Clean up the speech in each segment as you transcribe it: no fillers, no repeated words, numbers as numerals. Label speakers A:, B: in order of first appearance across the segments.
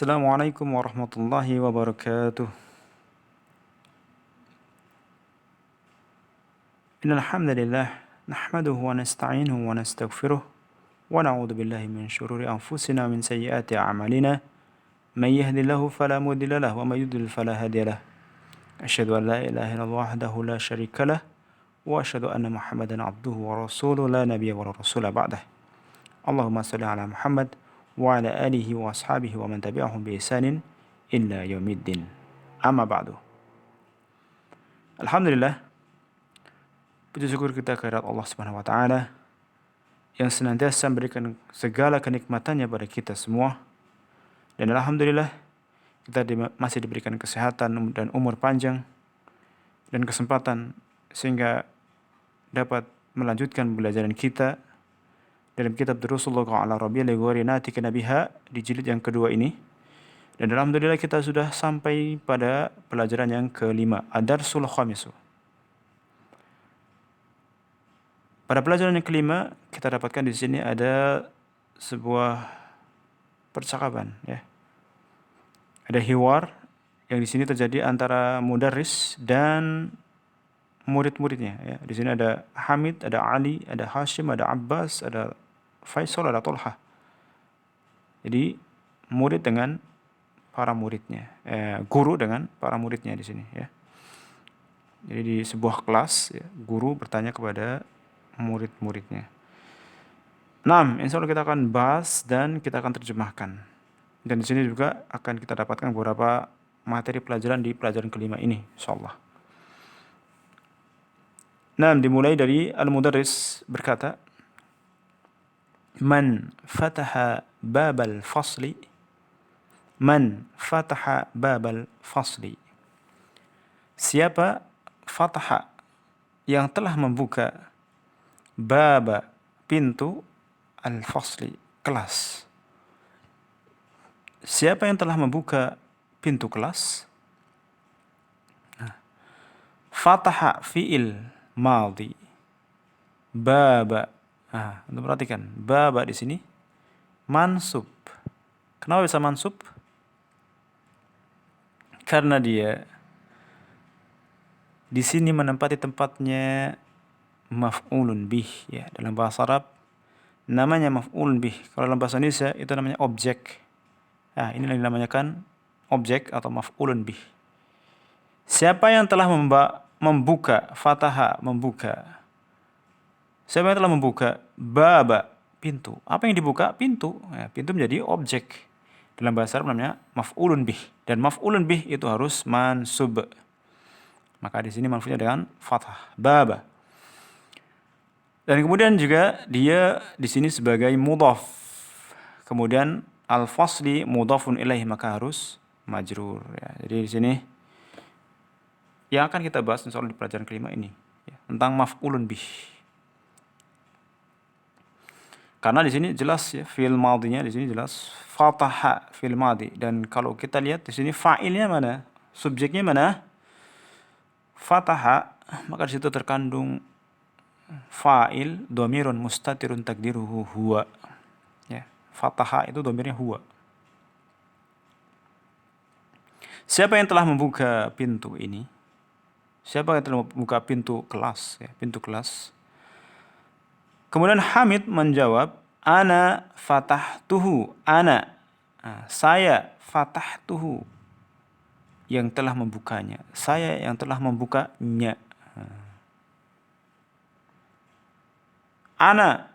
A: Assalamualaikum warahmatullahi wabarakatuh. Innal hamdalillah nahmaduhu wa nasta'inuhu wa nastaghfiruh wa na'udzu billahi min shururi anfusina wa min sayyiati a'malina. May yahdihillahu fala mudilla lahu wa may yudlil fala hadiya lahu. Asyhadu an la ilaha illallah wahdahu la syarika lah wa asyhadu anna Muhammadan abduhu wa rasuluhu la nabiyya wa la rasula ba'dah. Allahumma shalli ala Muhammad wa ala alihi wa ashabihi wa man tabi'ahum bi ihsanin illa yaumiddin. Amma ba'du. Alhamdulillah, puji syukur kita kehadirat Allah Subhanahu wa taala yang senantiasa memberikan segala kenikmatannya pada kita semua. Dan alhamdulillah kita masih diberikan kesehatan dan umur panjang dan kesempatan sehingga dapat melanjutkan pembelajaran kita dalam kitab Durusullah ala Rabi'il Ghori Natika Nabiha di jilid yang kedua ini. Dan alhamdulillah kita sudah sampai pada pelajaran yang kelima, Ad-Darsul Khamisu. Pada pelajaran yang kelima kita dapatkan di sini ada sebuah percakapan, ya. Ada hiwar yang di sini terjadi antara mudarris dan murid-muridnya, ya. Di sini ada Hamid, ada Ali, ada Hashim, ada Abbas, ada Faisal, ada Tolha. Jadi murid dengan para muridnya, guru dengan para muridnya di sini, ya. Jadi di sebuah kelas, ya, guru bertanya kepada murid-muridnya. Insya Allah kita akan bahas dan kita akan terjemahkan. Dan di sini juga akan kita dapatkan beberapa materi pelajaran di pelajaran kelima ini, insyaallah. Dimulai dari Al-Mudarris berkata, Man fataha babal fasli, Man fataha babal fasli. Siapa fataha yang telah membuka baba pintu al-fasli kelas. Siapa yang telah membuka pintu kelas? Fataha fi'il madhi. Baba. Untuk perhatikan, baba di sini mansub. Kenapa bisa mansub? Karena dia di sini menempati tempatnya maf'ulun bih, ya. Dalam bahasa Arab namanya maf'ulun bih. Kalau dalam bahasa Indonesia itu namanya objek. Ini yang dinamakan objek atau maf'ulun bih. Siapa yang telah membuka, fataha, membuka. Siapa yang telah membuka baba, pintu. Apa yang dibuka? Pintu. Pintu menjadi objek. Dalam bahasa Arab namanya maf'ulun bih. Dan maf'ulun bih itu harus mansub. Maka di sini manfaatnya dengan fathah, baba. Dan kemudian juga dia di sini sebagai mudhaf. Kemudian al-fasli mudhafun ilaih, maka harus majrur, ya. Jadi di sini yang akan kita bahas insyaallah di pelajaran kelima ini, ya, tentang maf'ulun bih. Karena di sini jelas, ya, fi'il madhinya di sini jelas fataha fi'il madhi, dan kalau kita lihat di sini fa'ilnya mana? Subjeknya mana? Fataha, maka di situ terkandung fa'il dhamirun mustatirun takdiruhu huwa, ya. Fataha itu dhamirnya huwa. Siapa yang telah membuka pintu ini? Siapa yang telah membuka pintu kelas, ya, pintu kelas? Kemudian Hamid menjawab, ana fatahtuhu, ana, saya fatahtuhu, yang telah membukanya, saya yang telah membukanya. Ana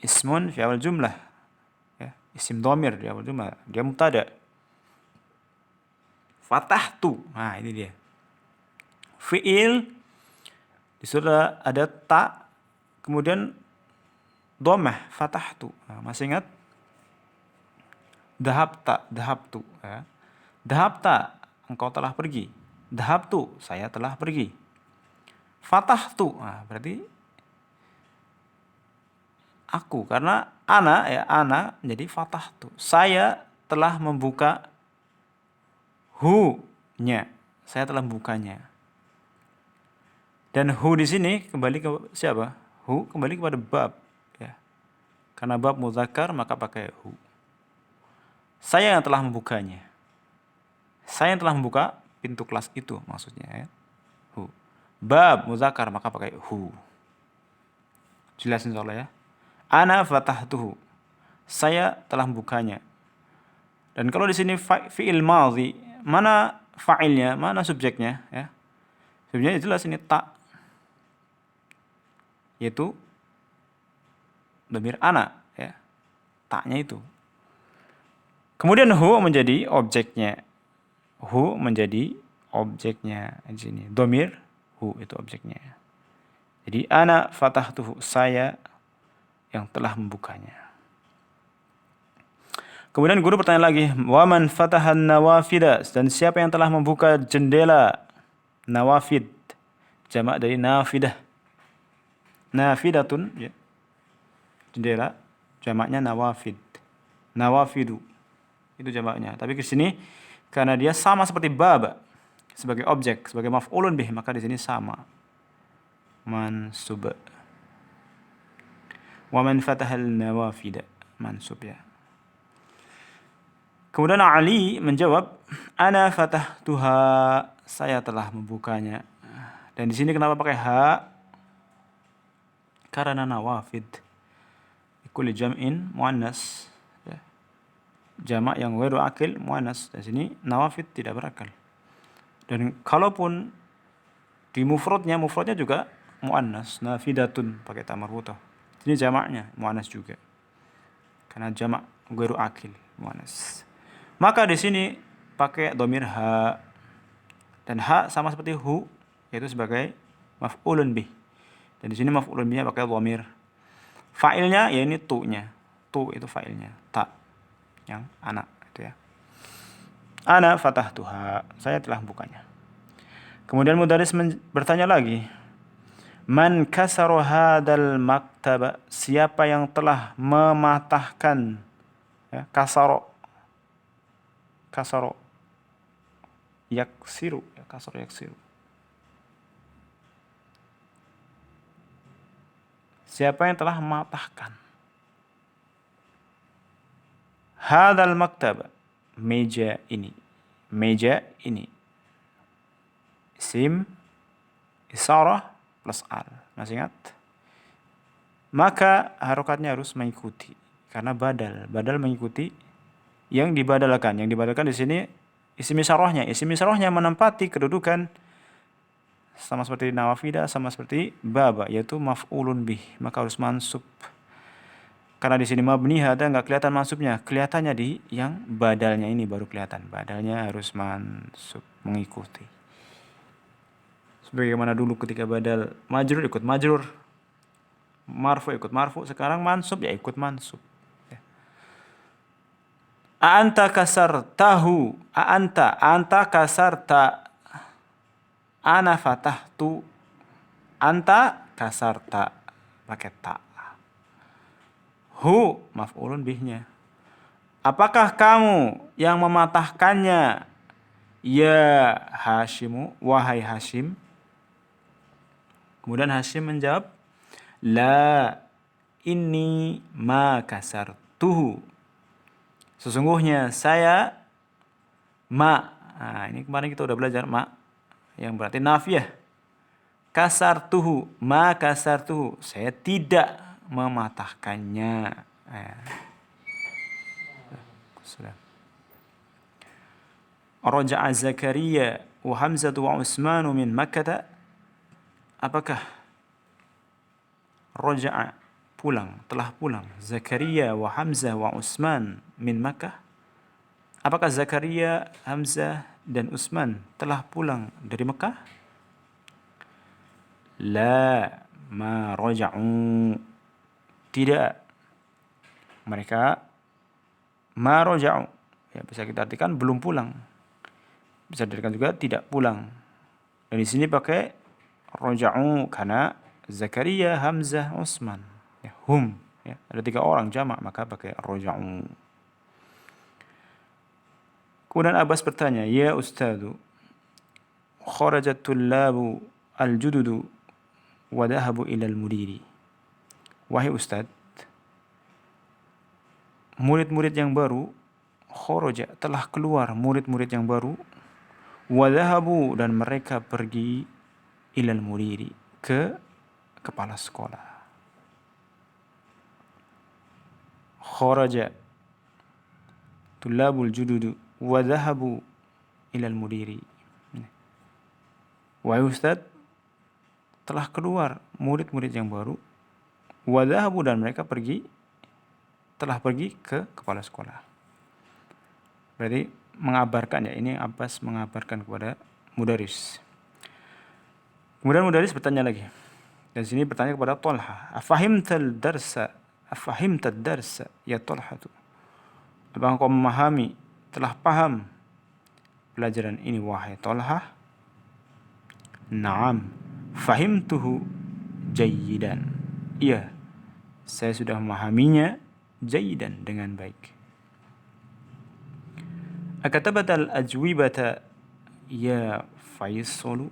A: ismun fi awal jumlah, ya, isim dhamir di awal jumlah, dia mubtada. Fatahtu, ini dia. Fi'il disuruh ada ta, kemudian dhammah, fatahtu. Masih ingat? Dhahabta, dhahabtu, ya. Dhahabta, engkau telah pergi. Dhahabtu, saya telah pergi. Fatahtu, berarti aku, karena ana, ya, ana menjadi fatahtu. Saya telah membuka hu-nya. Saya telah membukanya. Dan hu di sini kembali ke siapa? Hu kembali kepada bab, ya. Karena bab mudzakkar maka pakai hu. Saya yang telah membukanya. Saya yang telah membuka pintu kelas itu maksudnya ya. Hu. Bab muzakkar maka pakai hu. Jelas insyaallah ya. Ana fatahtuhu. Saya telah membukanya. Dan kalau di sini fi'il madhi, mana fa'ilnya, mana subjeknya ya? Subjeknya jelas ini ta. Yaitu dhamir ana ya. Ta-nya itu. Kemudian hu menjadi objeknya. Hu menjadi objeknya di sini. Dhamir hu itu objeknya. Jadi ana fatahtuhu, saya yang telah membukanya. Kemudian guru bertanya lagi, wa man fatahan nawafida, dan siapa yang telah membuka jendela nawafid, jamak dari nafidah. Nafidatun ya. Jendela jamaknya nawafid. Nawafidu itu jamaknya. Tapi di sini karena dia sama seperti bab sebagai objek, sebagai maf'ulun bih, maka di sini sama. Mansub. Wa man fatahal nawafida, mansub ya. Kemudian Ali menjawab, ana fatahtuha, saya telah membukanya. Dan di sini kenapa pakai ha? Karena nawafid kulli jam'in muannas. Jamak yang ghairu akil muannas. Dan sini nawafid tidak berakal. Dan kalaupun di mufradnya juga muannas, nafidatun pakai ta marbutah. Ini jamaknya muannas juga. Karena jamak ghairu akil muannas. Maka di sini pakai dhamir ha. Dan ha sama seperti hu, yaitu sebagai maf'ulun bih. Dan di sini maf'ulun bihnya pakai dhamir. Fa'ilnya ya ini tu-nya. Tu itu fa'ilnya, ta yang anak itu ya. Ana fatahtuha, saya telah bukanya. Kemudian mudaris bertanya lagi, man kasara hadal maktaba, siapa yang telah mematahkan ya, kasaro yaksiru ya, kasaro yaksiru. Siapa yang telah mematahkan hadal maktaba, meja ini, isim isarah plus al, masih ingat? Maka harokatnya harus mengikuti karena badal mengikuti yang dibadalkan. Yang dibadalkan di sini isim isarahnya menempati kedudukan sama seperti nawafida, sama seperti baba, yaitu maf'ulun bih, maka harus mansub. Karena di sini mabni ada nggak kelihatan mansubnya, kelihatannya di yang badalnya ini baru kelihatan. Badalnya harus mansub, mengikuti. Sebagaimana dulu ketika badal majrur ikut majrur, marfu ikut marfu, sekarang mansub ya ikut mansub. A'anta kasartahu, anta kasarta, ana fatahtu, anta kasarta, pakai ta. Hu maf'ulun bihnya. Apakah kamu yang mematahkannya? Ya Hashimu, wahai Hashim. Kemudian Hashim menjawab, la inni ma kasartuhu. Sesungguhnya saya ma. Nah, ini kemarin kita udah belajar ma yang berarti nafiyah. Kasartuhu, ma kasartuhu. Saya tidak mematahkannya. Sudah. Raja'a Zakaria wa Hamzah wa Utsman min Makkah. Apakah raja'a pulang, telah pulang Zakaria wa Hamzah wa Utsman min Makkah? Apakah Zakaria, Hamzah dan Utsman telah pulang dari Mekah? La ma raja'u, tidak, mereka ma raja'u ya bisa kita artikan belum pulang, bisa diartikan juga tidak pulang. Dan di sini pakai raja'u karena Zakaria, Hamzah, Utsman ya, hum ya, ada 3 orang jamak maka pakai raja'u. Kemudian Abbas bertanya, ya Ustadu, kharajat tullabu al-jududu wa dhahabu ila al-mudiri. Wahai Ustad, murid-murid yang baru kharaja telah keluar murid-murid yang baru, wa dhahabu dan mereka pergi ilal mudiri ke kepala sekolah. Kharaja tulabul jududu wa dhahabu ilal mudiri. Wahai Ustaz, telah keluar murid-murid yang baru, wa dhahabu dan mereka telah pergi ke kepala sekolah. Berarti mengabarkan ya, ini Abbas mengabarkan kepada mudaris. Kemudian mudaris bertanya lagi. Dan sini bertanya kepada Talha, afahimtal darsa ya Talha tu. Apakah kau memahami, telah paham pelajaran ini wahai Talha? Naam, fahimtuhu jayyidan. Iya, saya sudah memahaminya jayyidan dengan baik. Akatabatal ajwibata ya Faisalu.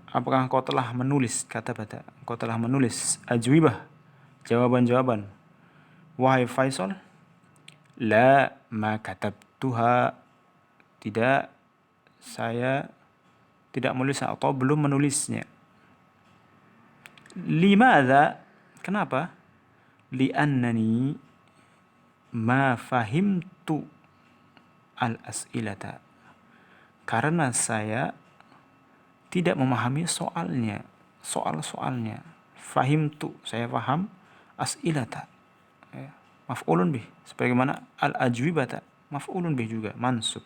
A: Apakah engkau telah menulis engkau telah menulis ajwibah, jawaban-jawaban wahai Faisal? La ma katabtuha. Tidak, saya tidak menulis atau belum menulisnya. Limadha? Kenapa? Li'annani ma fahimtu al-as'ilata. Karena saya tidak memahami soal-soalnya. Fahimtu, saya paham. As'ilata, ya, maf'ulun bih. Sebagaimana al-ajwibata, maf'ulun bih juga, mansub.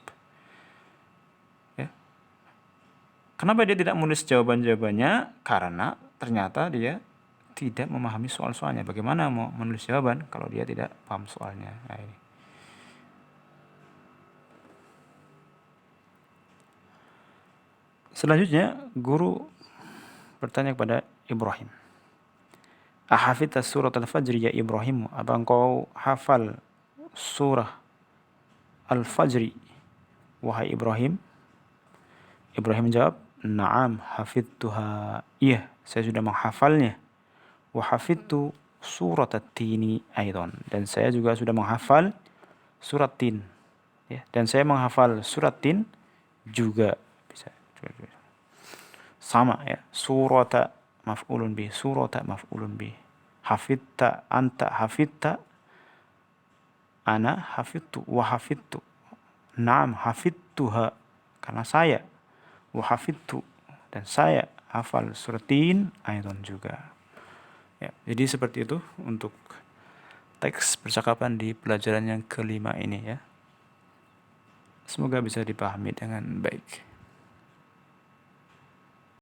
A: Ya. Kenapa dia tidak menulis jawaban-jawabannya? Karena ternyata dia tidak memahami soal-soalnya. Bagaimana mau menulis jawaban kalau dia tidak paham soalnya? Nah, ini. Selanjutnya, guru bertanya kepada Ibrahim. Ahafidta surat al-fajr ya Ibrahim? Apa engkau hafal surah al-fajri wahai Ibrahim? Ibrahim menjawab, na'am hafidtuha. Iya, saya sudah menghafalnya. Wa hafidtu surat at-tini aidan. Dan saya juga sudah menghafal surat tin. Ya, dan saya menghafal surat tin juga. Bisa. Sama ya. Surata maf'ulun bih, surata maf'ulun bih. Hafidta, anta hafidta, ana hafidtu, wa hafidtu. Naam hafidtuha, karena saya. Wa hafidtu, dan saya hafal surat tin aidan juga. Ya, jadi seperti itu untuk teks percakapan di pelajaran yang kelima ini ya. Semoga bisa dipahami dengan baik.